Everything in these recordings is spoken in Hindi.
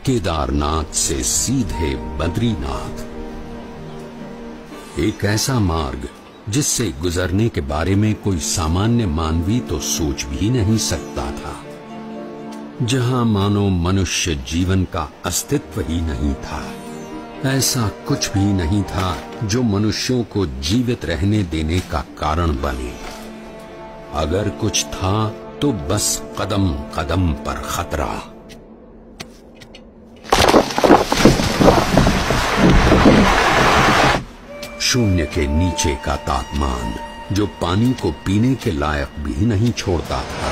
केदारनाथ से सीधे बद्रीनाथ। एक ऐसा मार्ग जिससे गुजरने के बारे में कोई सामान्य मानवी तो सोच भी नहीं सकता था, जहां मानो मनुष्य जीवन का अस्तित्व ही नहीं था। ऐसा कुछ भी नहीं था जो मनुष्यों को जीवित रहने देने का कारण बने। अगर कुछ था तो बस कदम कदम पर खतरा। शून्य के नीचे का तापमान जो पानी को पीने के लायक भी नहीं छोड़ता था।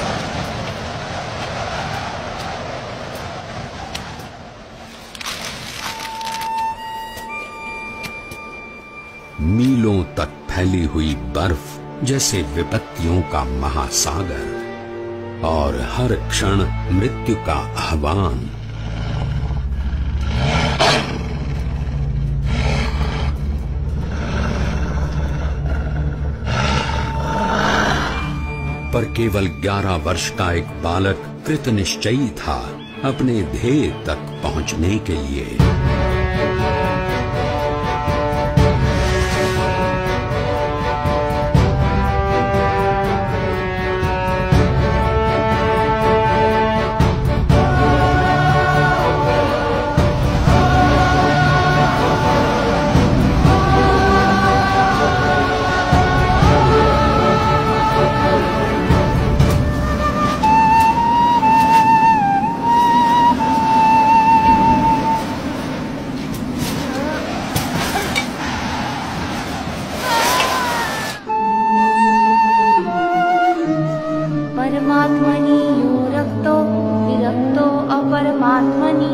मीलों तक फैली हुई बर्फ जैसे विपत्तियों का महासागर, और हर क्षण मृत्यु का आह्वान। पर केवल 11 वर्ष का एक बालक कृत निश्चयी था अपने ध्येय तक पहुंचने के लिए। परमात्मनि यो रक्तो विरक्तो अपरमात्मनि।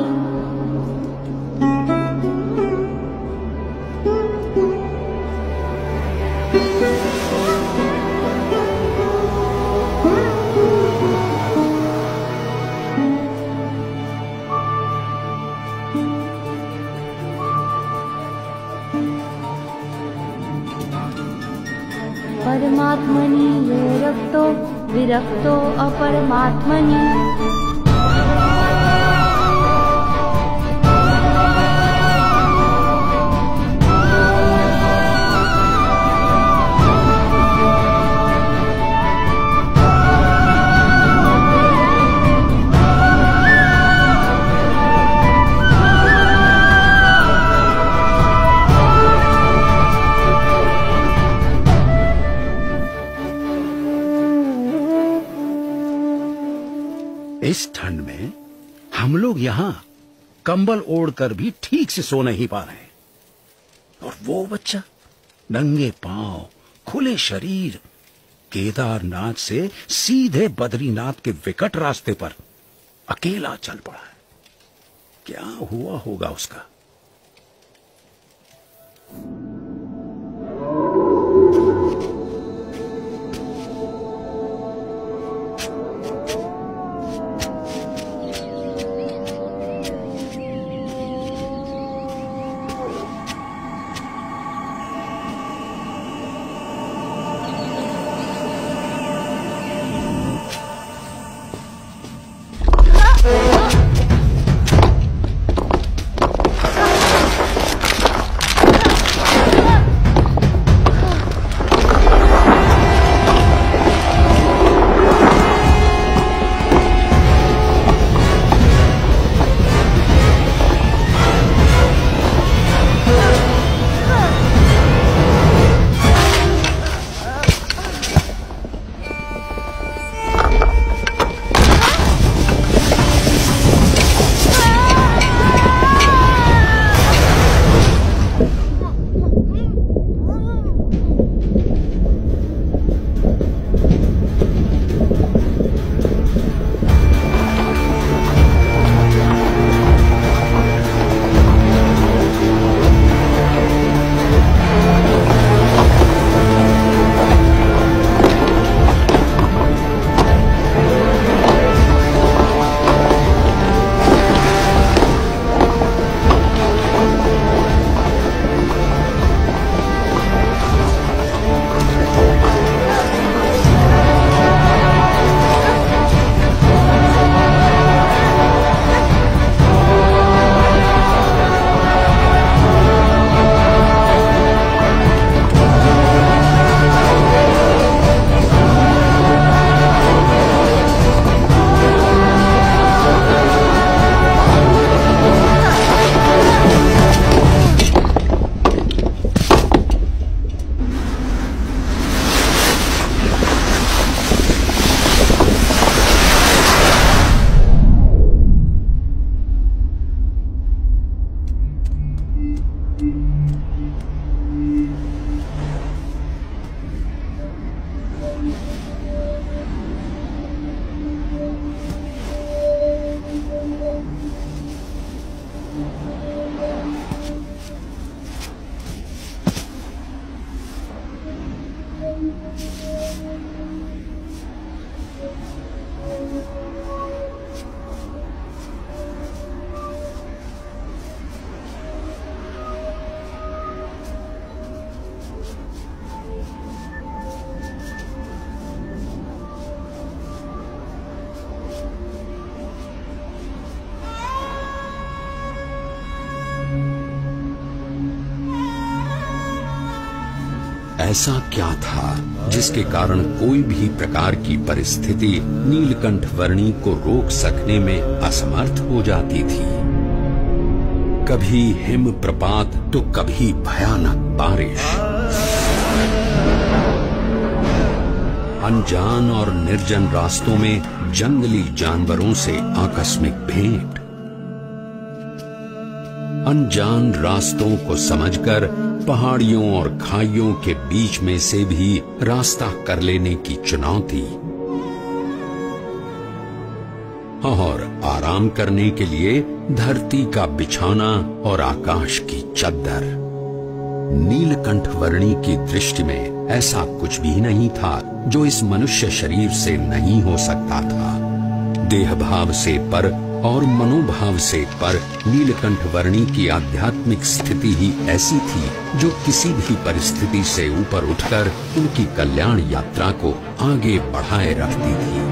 परमात्मनि यो रक्तो विरक्तो अपरमात्मनि। इस ठंड में हम लोग यहाँ कंबल ओढ़कर भी ठीक से सो नहीं पा रहे, और वो बच्चा नंगे पांव खुले शरीर केदारनाथ से सीधे बद्रीनाथ के विकट रास्ते पर अकेला चल पड़ा है। क्या हुआ होगा उसका? ऐसा क्या था जिसके कारण कोई भी प्रकार की परिस्थिति नीलकंठ वर्णी को रोक सकने में असमर्थ हो जाती थी। कभी हिम प्रपात तो कभी भयानक बारिश, अनजान और निर्जन रास्तों में जंगली जानवरों से आकस्मिक भेंट, अनजान रास्तों को समझकर पहाड़ियों और खाइयों के बीच में से भी रास्ता कर लेने की चुनौती, और आराम करने के लिए धरती का बिछाना और आकाश की चद्दर। नीलकंठ वर्णी की दृष्टि में ऐसा कुछ भी नहीं था जो इस मनुष्य शरीर से नहीं हो सकता था। देह भाव से पर और मनोभाव से पर नीलकंठ वर्णी की आध्यात्मिक स्थिति ही ऐसी थी जो किसी भी परिस्थिति से ऊपर उठकर उनकी कल्याण यात्रा को आगे बढ़ाए रखती थी।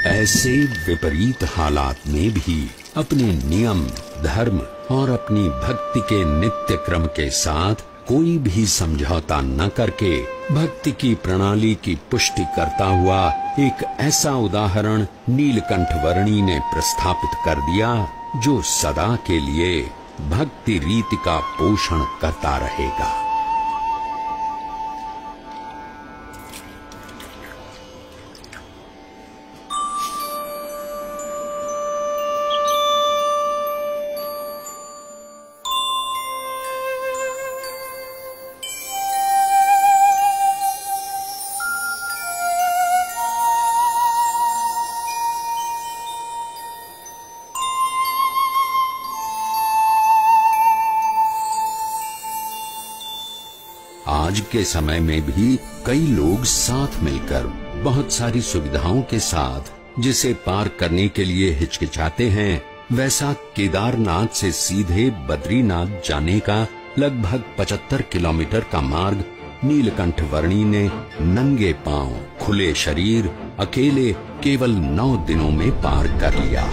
ऐसे विपरीत हालात में भी अपने नियम, धर्म और अपनी भक्ति के नित्य क्रम के साथ कोई भी समझौता न करके भक्ति की प्रणाली की पुष्टि करता हुआ एक ऐसा उदाहरण नीलकंठ वर्णी ने प्रस्थापित कर दिया जो सदा के लिए भक्ति रीति का पोषण करता रहेगा। आज के समय में भी कई लोग साथ मिलकर बहुत सारी सुविधाओं के साथ जिसे पार करने के लिए हिचकिचाते हैं, वैसा केदारनाथ से सीधे बद्रीनाथ जाने का लगभग 75 किलोमीटर का मार्ग नीलकंठ वर्णी ने नंगे पांव, खुले शरीर, अकेले केवल 9 दिनों में पार कर लिया।